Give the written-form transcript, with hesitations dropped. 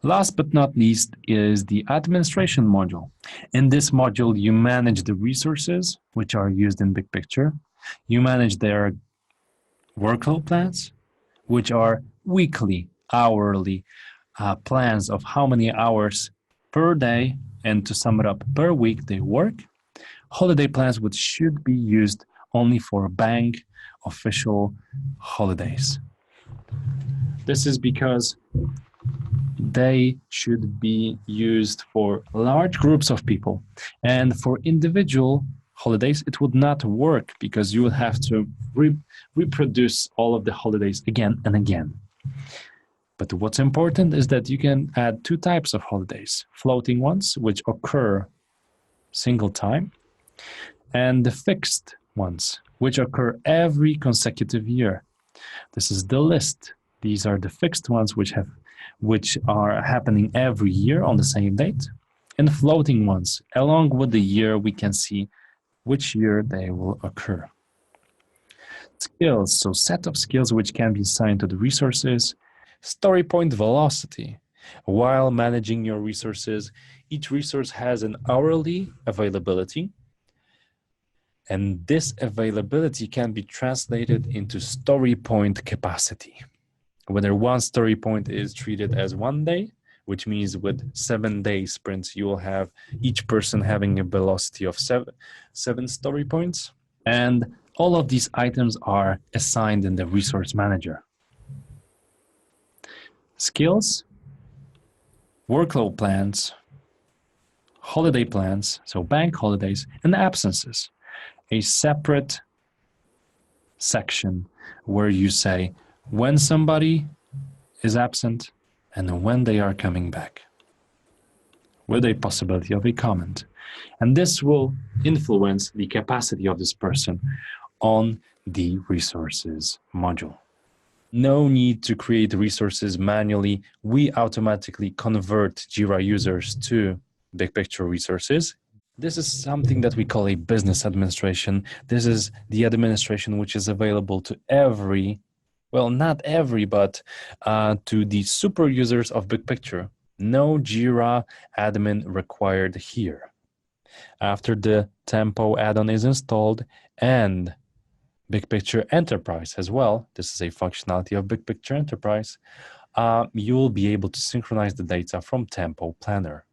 Last but not least is the administration module. In this module, you manage the resources which are used in BigPicture. You manage their workload plans, which are weekly, hourly plans of how many hours per day, and to sum it up, per week they work. Holiday plans which should be used only for bank official holidays. This is because they should be used for large groups of people. And for individual holidays, it would not work because you would have to reproduce all of the holidays again and again. But what's important is that you can add two types of holidays: floating ones, which occur single time, and the fixed ones, which occur every consecutive year. This is the list. These are the fixed ones which are happening every year on the same date, and floating ones. Along with the year, we can see which year they will occur. Skills, so set of skills which can be assigned to the resources. Story point velocity. While managing your resources, each resource has an hourly availability, and this availability can be translated into story point capacity. Whether one story point is treated as 1 day, which means with 7-day sprints, you will have each person having a velocity of seven story points. And all of these items are assigned in the resource manager. Skills, workload plans, holiday plans, so bank holidays, and absences. A separate section where you say when somebody is absent and when they are coming back, with a possibility of a comment. And this will influence the capacity of this person on the resources module. No need to create resources manually. We automatically convert Jira users to BigPicture resources. This is something that we call a business administration. This is the administration which is available to every, well, not every, but to the super users of BigPicture. No Jira admin required here. After the Tempo add-on is installed and BigPicture Enterprise as well, this is a functionality of BigPicture Enterprise, you will be able to synchronize the data from Tempo Planner.